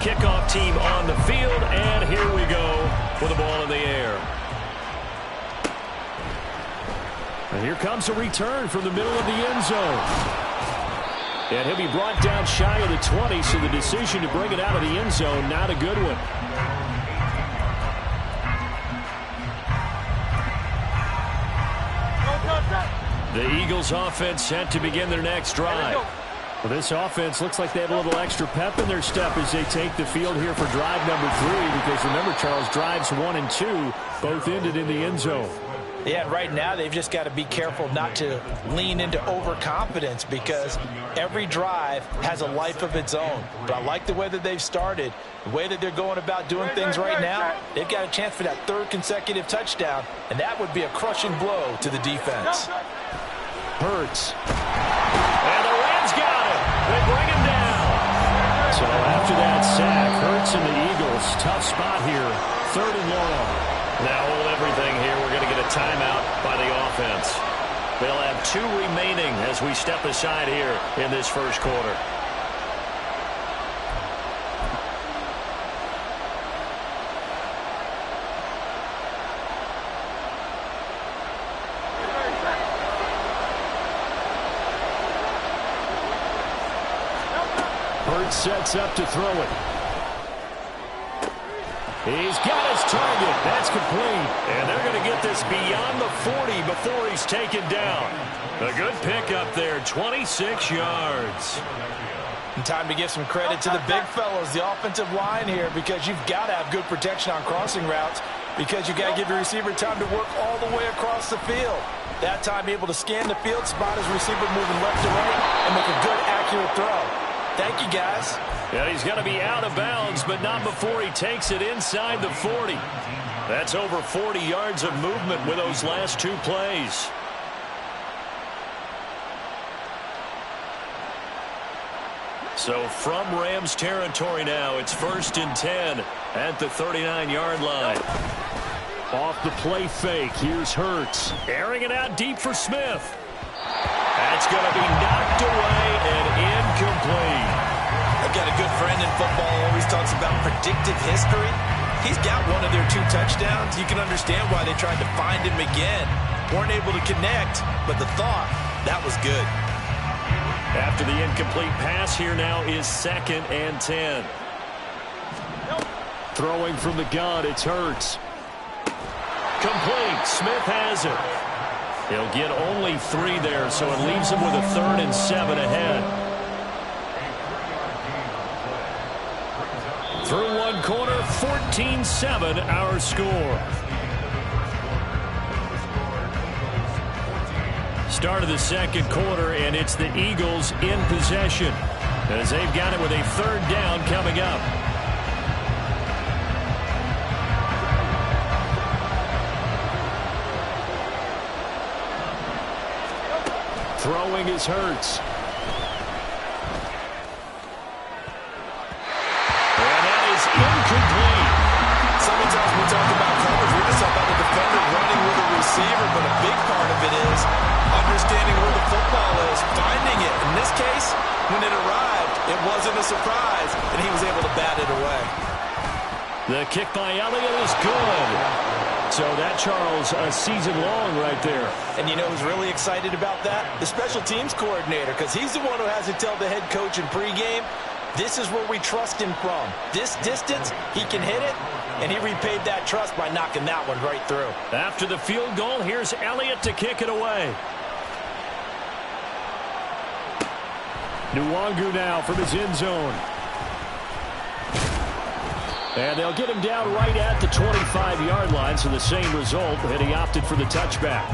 kickoff team on the field, and here we go with the ball in the air. And here comes a return from the middle of the end zone. And he'll be brought down shy of the 20, so the decision to bring it out of the end zone, not a good one. The Eagles offense set to begin their next drive. Well, this offense looks like they have a little extra pep in their step as they take the field here for drive number 3, because remember, Charles, drives 1 and 2 both ended in the end zone. Yeah, right now they've just got to be careful not to lean into overconfidence, because every drive has a life of its own. But I like the way that they've started, the way that they're going about doing things right now. They've got a chance for that 3rd consecutive touchdown, and that would be a crushing blow to the defense. Hurts. And the Rams got him. They bring him down. So after that sack, Hurts and the Eagles, tough spot here, 3rd and long. Now hold everything here. We're going to get a timeout by the offense. They'll have 2 remaining as we step aside here in this first quarter. Hurts sets up to throw it. He's got his target. That's complete. And they're going to get this beyond the 40 before he's taken down. A good pickup there, 26 yards. And time to give some credit to the big fellows, the offensive line here, because you've got to have good protection on crossing routes, because you've got to give your receiver time to work all the way across the field. That time able to scan the field, spot his receiver moving left to right, and make a good, accurate throw. Thank you, guys. Yeah, he's got to be out of bounds, but not before he takes it inside the 40. That's over 40 yards of movement with those last 2 plays. So from Rams territory now, it's 1st and 10 at the 39-yard line. Off the play fake, here's Hurts. Airing it out deep for Smith. That's going to be knocked away and incomplete. I've got a good friend in football who always talks about predictive history. He's got one of their 2 touchdowns. You can understand why they tried to find him again. Weren't able to connect, but the thought, that was good. After the incomplete pass, here now is 2nd and 10. Throwing from the gun, it's Hurts. Complete. Smith has it. He'll get only 3 there, so it leaves him with a 3rd and 7 ahead. Through 1 quarter, 14-7 our score. Start of the 2nd quarter, and it's the Eagles in possession, as they've got it with a 3rd down coming up. Throwing is Hurts. And that is incomplete. Sometimes we talk about coverage, we just talk about the defender running with a receiver, but a big part of it is understanding where the football is, finding it. In this case, when it arrived, it wasn't a surprise, and he was able to bat it away. The kick by Elliott is good. So that, Charles, a season long right there. And you know who's really excited about that? The special teams coordinator, because he's the one who has to tell the head coach in pregame, this is where we trust him from. This distance, he can hit it, and he repaid that trust by knocking that one right through. After the field goal, here's Elliott to kick it away. Nwangu now from his end zone. And they'll get him down right at the 25-yard line, so the same result, and he opted for the touchback.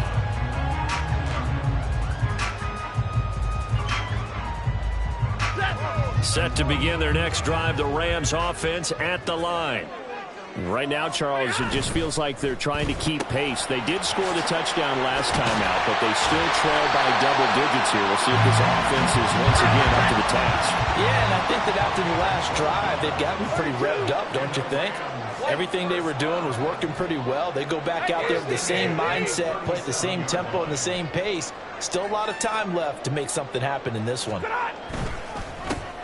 Set to begin their next drive, the Rams offense at the line. Right now, Charles, it just feels like they're trying to keep pace. They did score the touchdown last time out, but they still trail by double digits here. We'll see if this offense is once again up to the task. Yeah, and I think that after the last drive, they've gotten pretty revved up, don't you think? Everything they were doing was working pretty well. They go back out there with the same mindset, play at the same tempo and the same pace. Still a lot of time left to make something happen in this one.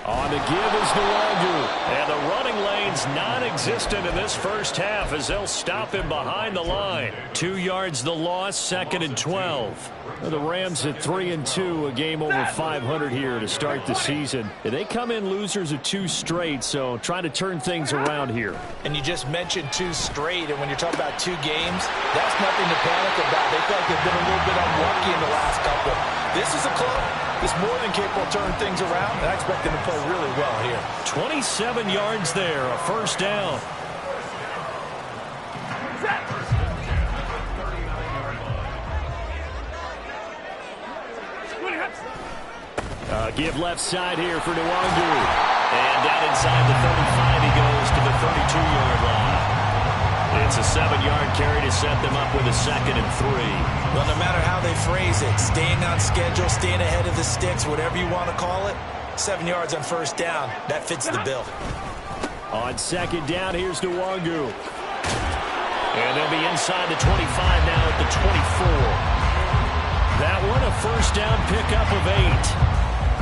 On the give is Nwangu. And the running lane's non-existent in this first half as they'll stop him behind the line. 2 yards the loss, 2nd and 12. The Rams at 3-2, a game over 500 here to start the season. They come in losers of 2 straight, so trying to turn things around here. And you just mentioned 2 straight, and when you're talking about 2 games, that's nothing to panic about. They feel like they've been a little bit unlucky in the last couple. This is a club that's more than capable of turning things around, and I expect them to play really well here. 27 yards there, a first down. Give left side here for Nwangu. And down inside the 35, he goes to the 32-yard line. It's a 7-yard carry to set them up with a 2nd and 3. Well, no matter how they phrase it, staying on schedule, staying ahead of the sticks, whatever you want to call it, 7 yards on first down, that fits the bill. On 2nd down, here's Nwangu. And they'll be inside the 25 now at the 24. That one a first down pickup of 8.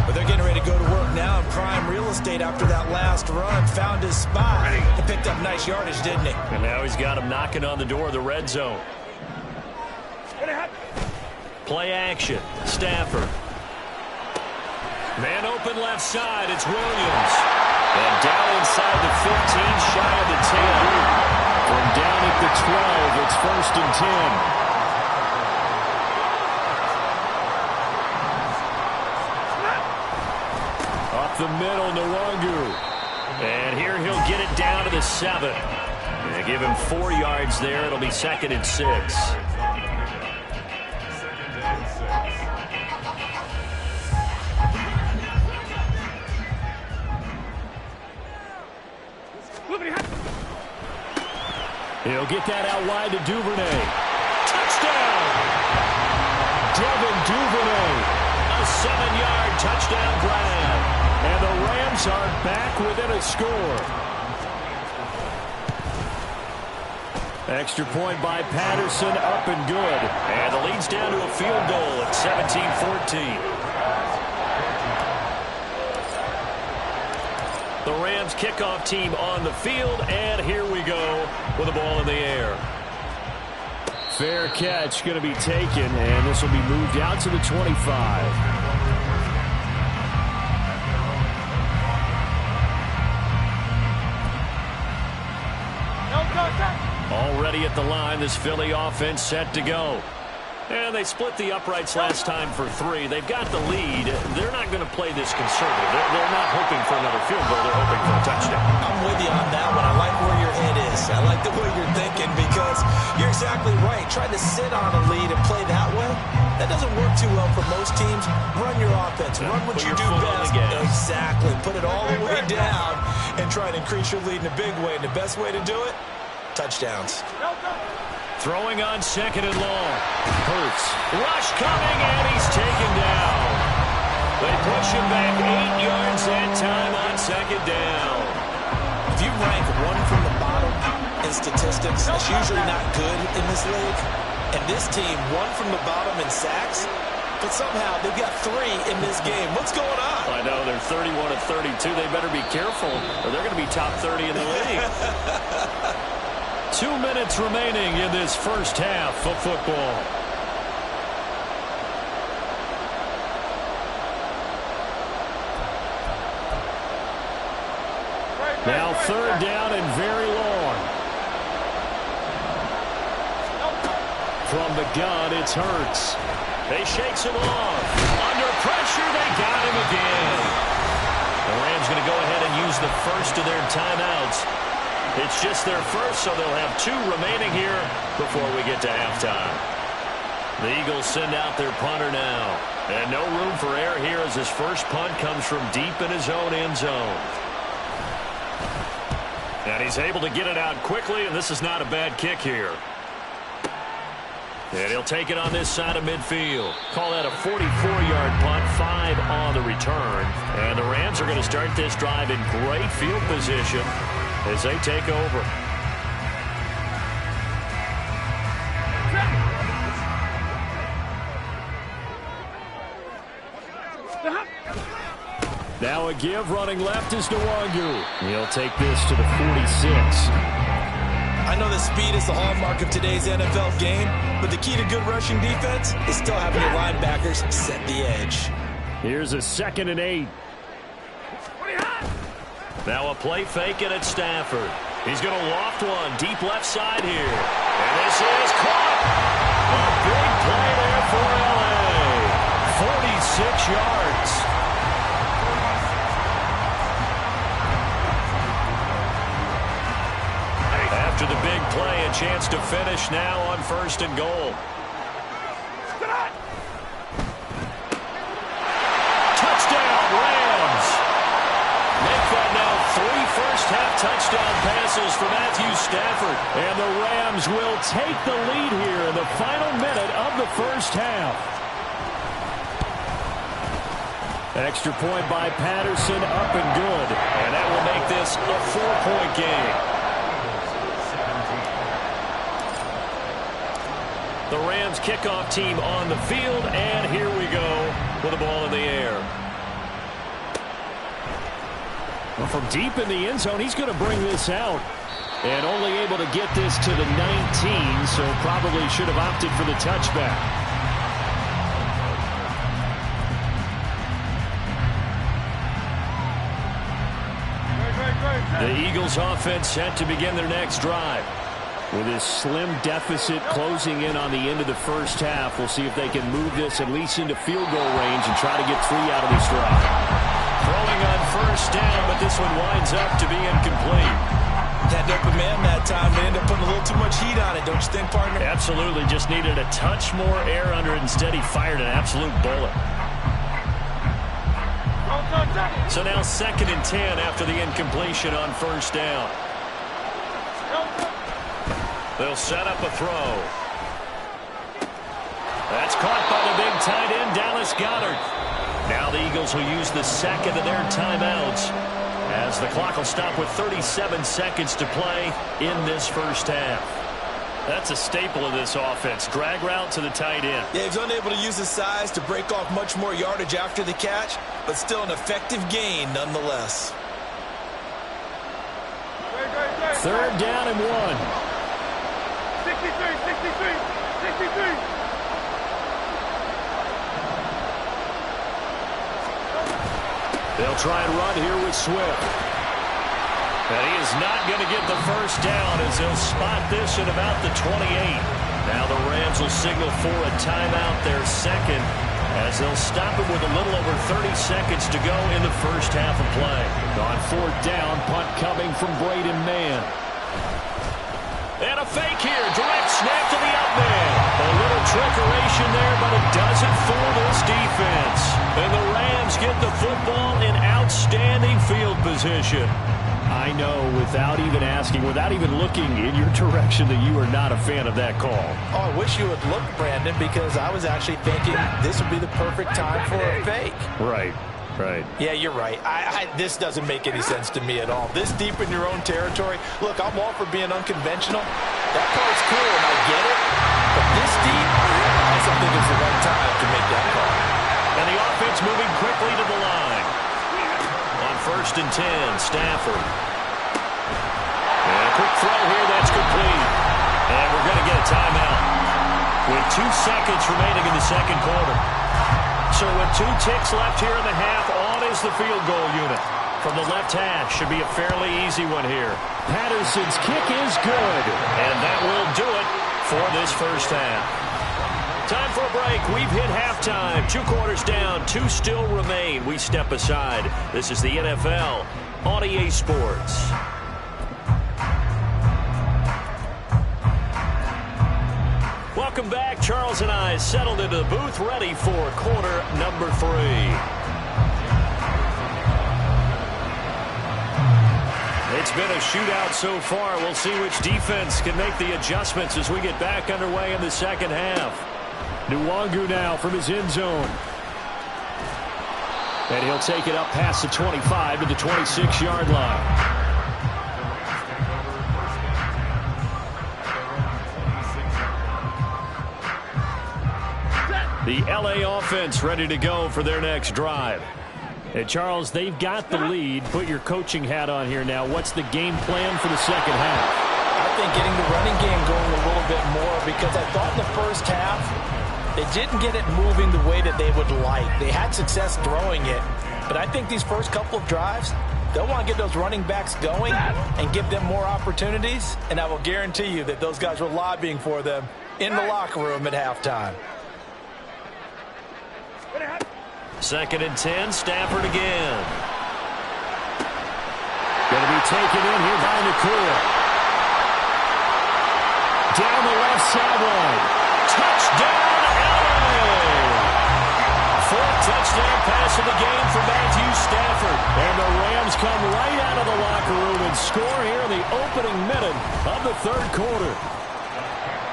But they're getting ready to go to work now in prime real estate after that last run. Found his spot and picked up nice yardage, didn't he? And now he's got him knocking on the door of the red zone. Play action. Stafford. Man open left side. It's Williams. And down inside the 15, shy of the 10. From down at the 12, it's 1st and 10. Up the middle, Nwangu. And here he'll get it down to the 7. They give him 4 yards there. It'll be 2nd and 6. He'll get that out wide to Duvernay. Touchdown! Devin Duvernay. A 7-yard touchdown grab. And the Rams are back within a score. Extra point by Patterson, up and good. And the lead's down to a field goal at 17-14. The Rams kickoff team on the field, and here we go with the ball in the air. Fair catch going to be taken, and this will be moved out to the 25. Already at the line, this Philly offense set to go. And they split the uprights last time for 3. They've got the lead. They're not going to play this conservative. They're not hoping for another field goal. They're hoping for a touchdown. I'm with you on that one. I like where your head is. I like the way you're thinking because you're exactly right. Trying to sit on a lead and play that way, that doesn't work too well for most teams. Run your offense. Run what you do best. Exactly. Put it all the way down and try to increase your lead in a big way. And the best way to do it, touchdowns. Throwing on 2nd and long. Hurts. Rush coming, and he's taken down. They push him back 8 yards that time on 2nd down. If you rank one from the bottom in statistics, that's usually not good in this league. And this team, one from the bottom in sacks, but somehow they've got 3 in this game. What's going on? I know, they're 31 of 32. They better be careful, or they're going to be top 30 in the league. 2 minutes remaining in this first half of football. Now 3rd down and very long. From the gun, it's Hurts. They shakes him off. Under pressure, they got him again. The Rams going to go ahead and use the first of their timeouts. It's just their first, so they'll have 2 remaining here before we get to halftime. The Eagles send out their punter now. And no room for error here as his first punt comes from deep in his own end zone. And he's able to get it out quickly, and this is not a bad kick here. And he'll take it on this side of midfield. Call that a 44-yard punt, 5 on the return. And the Rams are going to start this drive in great field position as they take over. Now a give running left is Nwangu. He'll take this to the 46. I know that speed is the hallmark of today's NFL game, but the key to good rushing defense is still having your linebackers set the edge. Here's a 2nd and 8. Now a play fake and it's Stafford. He's going to loft one deep left side here. And this is caught. A big play there for L.A. 46 yards. After the big play, a chance to finish now on 1st and goal. Touchdown, Rams. Make that now 3 first-half touchdown passes for Matthew Stafford. And the Rams will take the lead here in the final minute of the first half. Extra point by Patterson, up and good. And that will make this a 4-point game. The Rams kickoff team on the field, and here we go with the ball in the air. Well, from deep in the end zone, he's going to bring this out. And only able to get this to the 19, so probably should have opted for the touchback. The Eagles offense set to begin their next drive. With his slim deficit closing in on the end of the first half, we'll see if they can move this at least into field goal range and try to get 3 out of this drive. Throwing on 1st down, but this one winds up to be incomplete. Had open man that time. They ended up putting a little too much heat on it, don't you think, partner? Absolutely. Just needed a touch more air under it. Instead, he fired an absolute bullet. So now 2nd and 10 after the incompletion on 1st down. They'll set up a throw. That's caught by the big tight end, Dallas Goedert. Now the Eagles will use the 2nd of their timeouts as the clock will stop with 37 seconds to play in this first half. That's a staple of this offense. Drag route to the tight end. Yeah, he's unable to use his size to break off much more yardage after the catch, but still an effective gain nonetheless. 3rd down and 1. 63. They'll try and run here with Swift. And he is not going to get the first down as they'll spot this at about the 28. Now the Rams will signal for a timeout, their 2nd, as they'll stop him with a little over 30 seconds to go in the first half of play. On 4th down, punt coming from Braden Mann. And a fake here. Direct snap to the out man. A little trickeration there, but it doesn't fool this defense. And the Rams get the football in outstanding field position. I know, without even asking, without even looking in your direction, that you are not a fan of that call. Oh, I wish you would look, Brandon, because I was actually thinking this would be the perfect time for a fake. Right. Yeah, you're right. This doesn't make any sense to me at all. This deep in your own territory. Look, I'm all for being unconventional. That part's cool, and I get it. But this deep, I don't think it's the right time to make that call. And the offense moving quickly to the line. On 1st and 10, Stafford. And a quick throw here, that's complete. And we're going to get a timeout with 2 seconds remaining in the 2nd quarter. So with 2 ticks left here in the half, on is the field goal unit. From the left hash, should be a fairly easy one here. Patterson's kick is good. And that will do it for this first half. Time for a break. We've hit halftime. 2 quarters down, 2 still remain. We step aside. This is the NFL on EA Sports. Welcome back. Charles and I settled into the booth, ready for quarter number 3. It's been a shootout so far. We'll see which defense can make the adjustments as we get back underway in the second half. Nwangu now from his end zone. And he'll take it up past the 25 to the 26-yard line. The LA offense ready to go for their next drive. And Charles, they've got the lead. Put your coaching hat on here now. What's the game plan for the second half? I think getting the running game going a little bit more, because I thought in the first half they didn't get it moving the way that they would like. They had success throwing it, but I think these first couple of drives, they'll want to get those running backs going and give them more opportunities, and I will guarantee you that those guys were lobbying for them in the locker room at halftime. 2nd and 10, Stafford again. Going to be taken in here by Nakua. Down the left sideline. Touchdown, LA! 4th touchdown pass of the game for Matthew Stafford. And the Rams come right out of the locker room and score here in the opening minute of the 3rd quarter.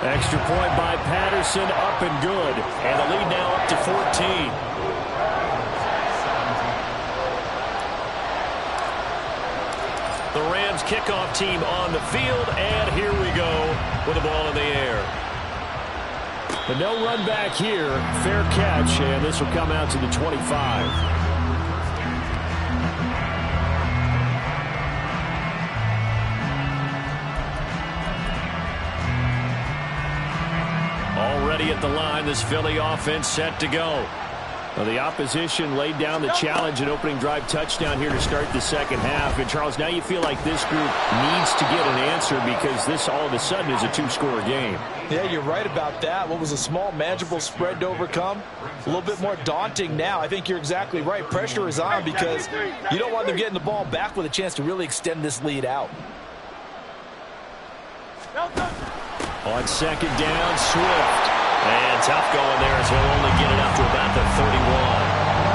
Extra point by Patterson, up and good. And the lead now up to 14. The Rams kickoff team on the field, and here we go with the ball in the air. The no run back here, fair catch, and this will come out to the 25. Already at the line, this Philly offense set to go. Well, the opposition laid down the challenge and opening drive touchdown here to start the second half. And, Charles, now you feel like this group needs to get an answer because this all of a sudden is a 2-score game. Yeah, you're right about that. What was a small, manageable spread to overcome, a little bit more daunting now. I think you're exactly right. Pressure is on because you don't want them getting the ball back with a chance to really extend this lead out. On 2nd down, Swift. And tough going there as he'll only get it up to about the 31.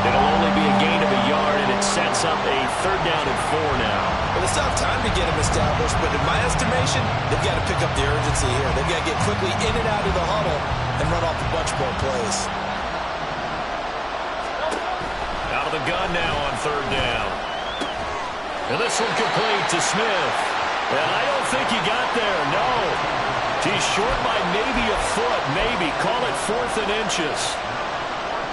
It'll only be a gain of a yard, and it sets up a 3rd down and 4 now. Well, it's not time to get him established, but in my estimation, they've got to pick up the urgency here. They've got to get quickly in and out of the huddle and run off a bunch more plays. Out of the gun now on 3rd down. And this one complete to Smith. And I don't think he got there, no. He's short by maybe a foot, maybe. Call it 4th and inches.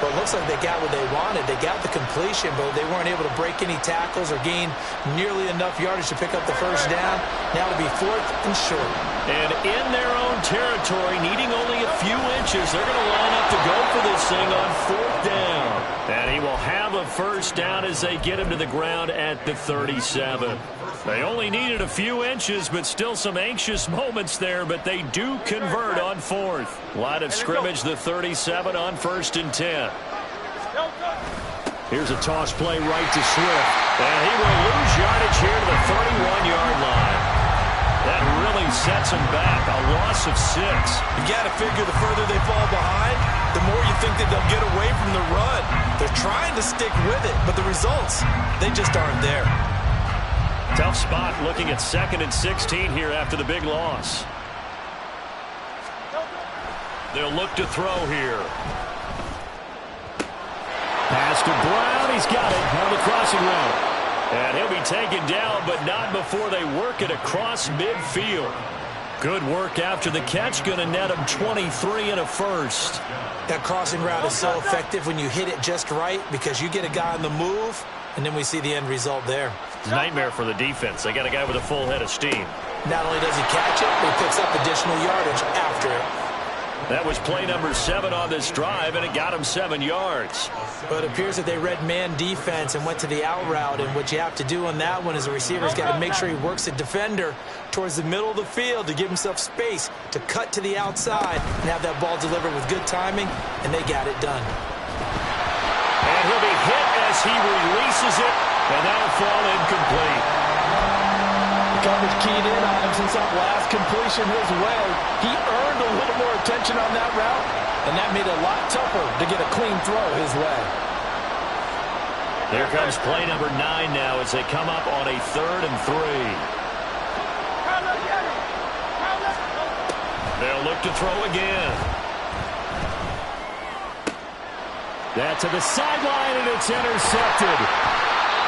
Well, it looks like they got what they wanted. They got the completion, but they weren't able to break any tackles or gain nearly enough yardage to pick up the 1st down. Now it'll be 4th and short. And in their own territory, needing only a few inches, they're going to line up to go for this thing on 4th down. And he will have a 1st down as they get him to the ground at the 37. They only needed a few inches, but still some anxious moments there, but they do convert on 4th. Line of scrimmage, the 37 on 1st and 10. Here's a toss play right to Swift. And he will lose yardage here to the 31-yard line. That really sets him back, a loss of 6. You got to figure the further they fall behind, the more you think that they'll get away from the run. They're trying to stick with it, but the results, they just aren't there. Tough spot looking at 2nd and 16 here after the big loss. They'll look to throw here. Pass to Brown. He's got it on the crossing route. And he'll be taken down, but not before they work it across midfield. Good work after the catch. Going to net him 23 and a 1st. That crossing route is so effective when you hit it just right because you get a guy on the move, and then we see the end result there. Nightmare for the defense. They got a guy with a full head of steam. Not only does he catch it, but he picks up additional yardage after it. That was play number 7 on this drive, and it got him 7 yards. But it appears that they read man defense and went to the out route, and what you have to do on that one is the receiver's got to make sure he works the defender towards the middle of the field to give himself space to cut to the outside and have that ball delivered with good timing, and they got it done. And he'll be hit as he releases it, and that'll fall incomplete. Coverage keyed in on him since that last completion his way. He earned a little more attention on that route, and that made it a lot tougher to get a clean throw his way. There comes play number 9 now as they come up on a 3rd and 3. They'll look to throw again. That to the sideline, and it's intercepted.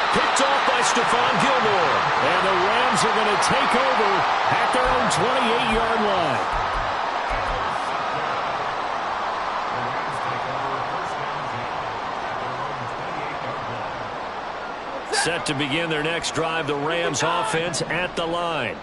Picked off by Stephon Gilmore. And the Rams are going to take over at their own 28-yard line. Set to begin their next drive, the Rams offense at the line.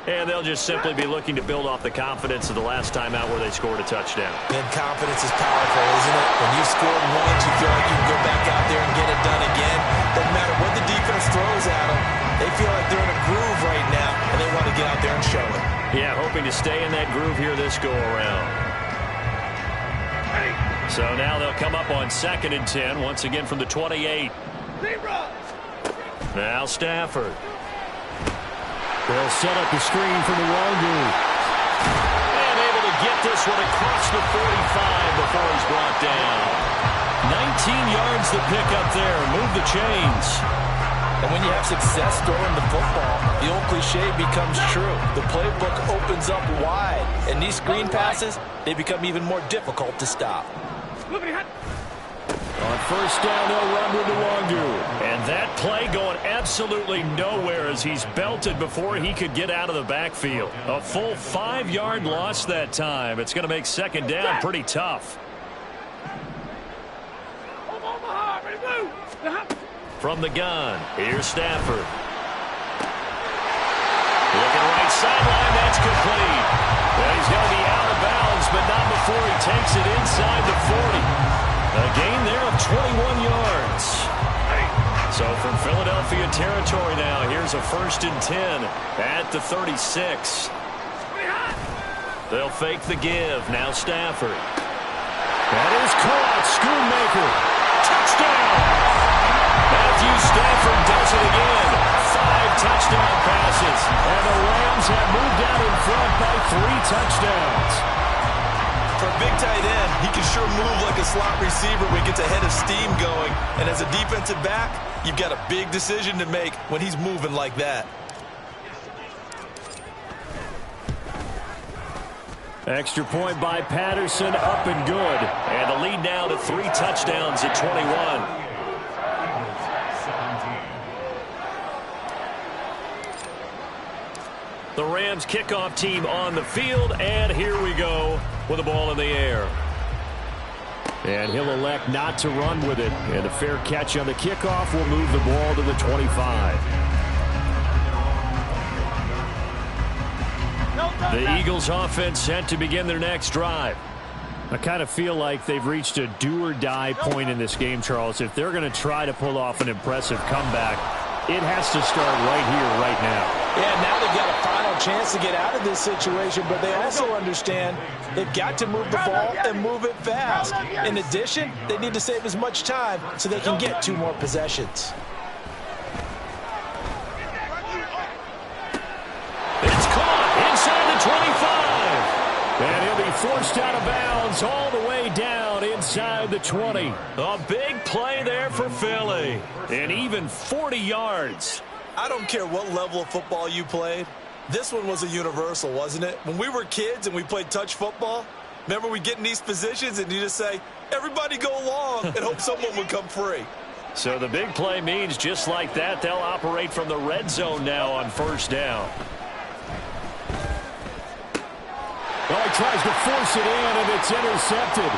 And they'll just simply be looking to build off the confidence of the last time out where they scored a touchdown. And confidence is powerful, isn't it? When you've scored once, you feel like you can go back out there and get it done again. Doesn't matter what the defense throws at them. They feel like they're in a groove right now, and they want to get out there and show it. Yeah, hoping to stay in that groove here this go-around. So now they'll come up on 2nd and 10, once again from the 28. Now Stafford. They'll set up the screen for the Longo. And able to get this one across the 45 before he's brought down. 19 yards to pick up there. Move the chains. And when you have success throwing the football, the old cliche becomes true. The playbook opens up wide. And these screen passes, they become even more difficult to stop. On 1st down, they'll run with the Longo. And that play going absolutely nowhere as he's belted before he could get out of the backfield. A full 5-yard loss that time. It's going to make 2nd down pretty tough. From the gun, here's Stafford. Looking right sideline, that's complete. Well, he's going to be out of bounds, but not before he takes it inside the 40. A gain there of 21 yards. So from Philadelphia territory now, here's a 1st and 10 at the 36. They'll fake the give. Now Stafford. That is caught. Schoonmaker. Touchdown! Matthew Stafford does it again. 5 touchdown passes. And the Rams have moved out in front by 3 touchdowns. For a big tight end, he can sure move like a slot receiver when he gets a head of steam going. And as a defensive back, you've got a big decision to make when he's moving like that. Extra point by Patterson, up and good. And the lead now to 3 touchdowns at 21. The Rams kickoff team on the field, and here we go with the ball in the air. And he'll elect not to run with it. And a fair catch on the kickoff will move the ball to the 25. The Eagles offense set to begin their next drive. I kind of feel like they've reached a do-or-die point in this game, Charles. If they're going to try to pull off an impressive comeback, it has to start right here, right now. Yeah, now they've got a final chance to get out of this situation, but they also understand they've got to move the ball and move it fast. In addition, they need to save as much time so they can get 2 more possessions. It's caught inside the 25. And he'll be forced out of bounds all the way down inside the 20. A big play there for Philly. And even 40 yards. I don't care what level of football you played. This one was a universal, wasn't it? When we were kids and we played touch football, remember we get in these positions and you just say, everybody go along and hope someone would come free. So the big play means just like that, they'll operate from the red zone now on 1st down. Well, he tries to force it in, and it's intercepted.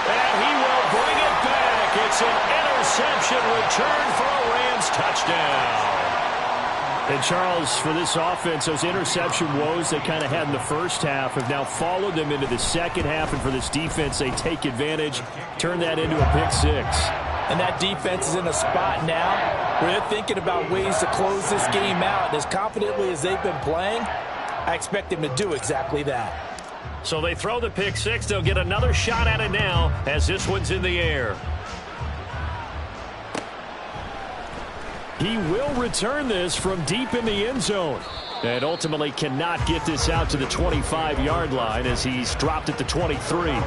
And he will bring it back. It's an interception return for a Rams touchdown. And, Charles, for this offense, those interception woes they kind of had in the first half have now followed them into the second half. And for this defense, they take advantage, turn that into a pick 6. And that defense is in a spot now where they're thinking about ways to close this game out. And as confidently as they've been playing, I expect them to do exactly that. So they throw the pick 6. They'll get another shot at it now as this one's in the air. He will return this from deep in the end zone. And ultimately cannot get this out to the 25-yard line as he's dropped at the 23.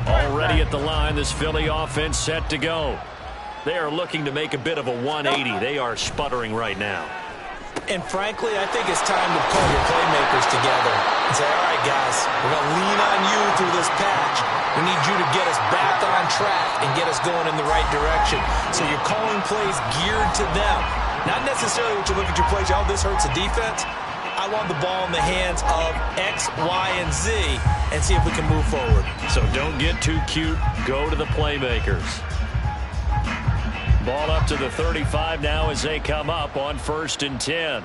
Already at the line, this Philly offense set to go. They are looking to make a bit of a 180. They are sputtering right now. And frankly, I think it's time to pull your playmakers together and say, all right, guys, we're going to lean on you through this patch. We need you to get us back on track and get us going in the right direction. So you're calling plays geared to them. Not necessarily what you look at your plays, oh, this hurts the defense. I want the ball in the hands of X, Y, and Z and see if we can move forward. So don't get too cute. Go to the playmakers. Ball up to the 35 now as they come up on 1st and 10.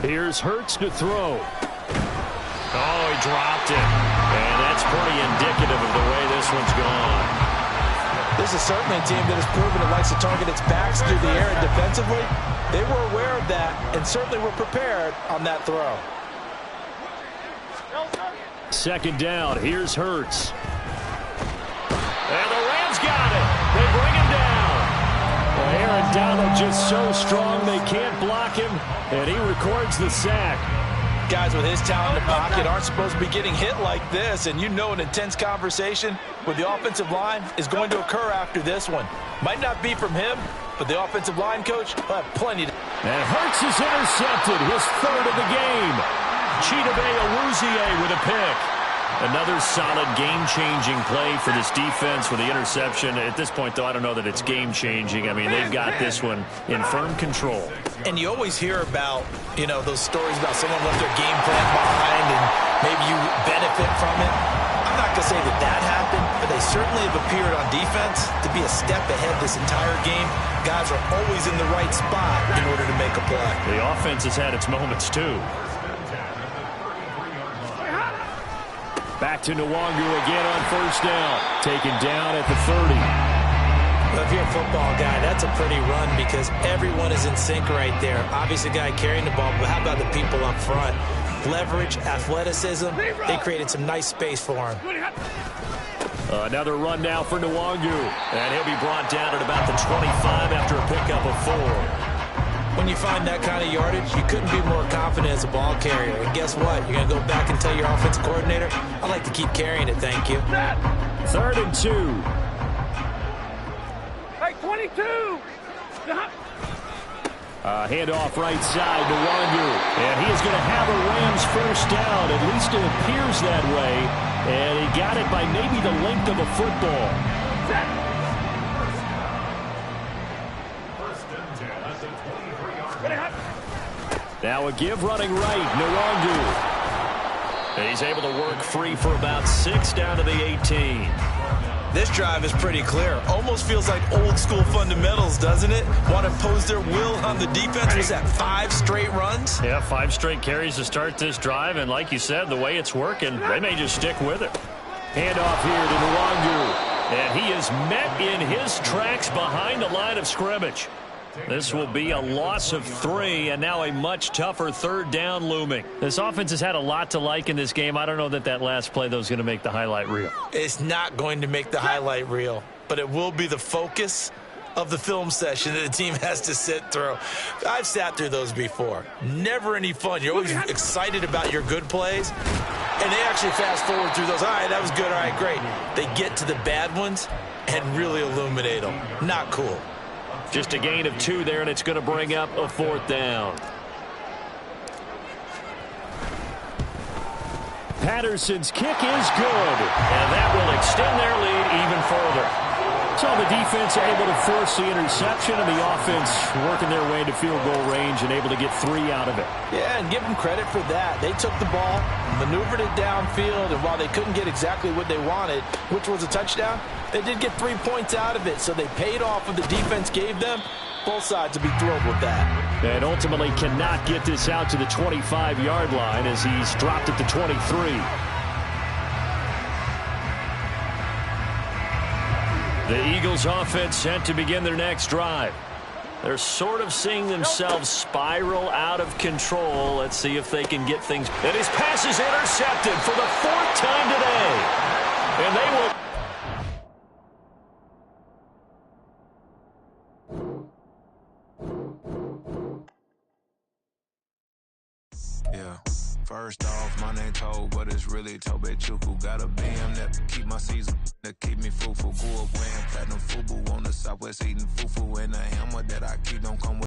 Here's Hurts to throw. Oh, he dropped it. And that's pretty indicative of the way this one's gone. This is certainly a team that has proven it likes to target its backs through the air and defensively. They were aware of that and certainly were prepared on that throw. 2nd down. Here's Hurts. And the Rams got it. They bring him down. Well, Aaron Donald just so strong they can't block him, and he records the sack. Guys with his talent in the pocket aren't supposed to be getting hit like this, and you know an intense conversation with the offensive line is going to occur after this one. Might not be from him, but the offensive line coach will have plenty to... And Hurts is intercepted, his 3rd of the game. Chidobe Awuzie with a pick. Another solid game-changing play for this defense with the interception. At this point, though, I don't know that it's game-changing. I mean, they've got this one in firm control. And you always hear about, you know, those stories about someone left their game plan behind and maybe you benefit from it. I'm not going to say that that happened, but they certainly have appeared on defense to be a step ahead this entire game. Guys are always in the right spot in order to make a play. The offense has had its moments, too. Back to Nwangu again on 1st down. Taken down at the 30. Well, if you're a football guy, that's a pretty run because everyone is in sync right there. Obviously, the guy carrying the ball, but how about the people up front? Leverage, athleticism, they created some nice space for him. Another run now for Nwangu. And he'll be brought down at about the 25 after a pickup of 4. When you find that kind of yardage, you couldn't be more confident as a ball carrier. And guess what? You're going to go back and tell your offensive coordinator, I like to keep carrying it, thank you. 3rd and 2. Hey, 22! Handoff right side to Nwangu. And he is going to have a Rams 1st down. At least it appears that way. And he got it by maybe the length of a football. Now a give running right, Nwangu. And he's able to work free for about 6 down to the 18. This drive is pretty clear. Almost feels like old school fundamentals, doesn't it? Want to impose their will on the defense. Was that 5 straight runs? Yeah, 5 straight carries to start this drive. And like you said, the way it's working, they may just stick with it. Handoff here to Nwangu. And he is met in his tracks behind the line of scrimmage. This will be a loss of 3, and now a much tougher 3rd down looming. This offense has had a lot to like in this game. I don't know that that last play, though, is going to make the highlight reel. It's not going to make the highlight reel, but it will be the focus of the film session that the team has to sit through. I've sat through those before. Never any fun. You're always excited about your good plays, and they actually fast forward through those. All right, that was good. All right, great. They get to the bad ones and really illuminate them. Not cool. Just a gain of 2 there, and it's going to bring up a 4th down. Patterson's kick is good. And that will extend their lead even further. So the defense able to force the interception, and the offense working their way into field goal range and able to get 3 out of it. Yeah, and give them credit for that. They took the ball, maneuvered it downfield, and while they couldn't get exactly what they wanted, which was a touchdown, they did get 3 points out of it, so they paid off what the defense gave them. Both sides will be thrilled with that. And ultimately cannot get this out to the 25-yard line as he's dropped at the 23. The Eagles offense set to begin their next drive. They're sort of seeing themselves spiral out of control. Let's see if they can get things. And his pass is intercepted for the 4th time today. And they will. Yeah. First off, my name Toad, but it's really Tobe Chuku. Got a BM that keep my season, that keep me fruitful. Grew up wearing platinum FUBU on the Southwest eating fufu. And a hammer that I keep don't come with.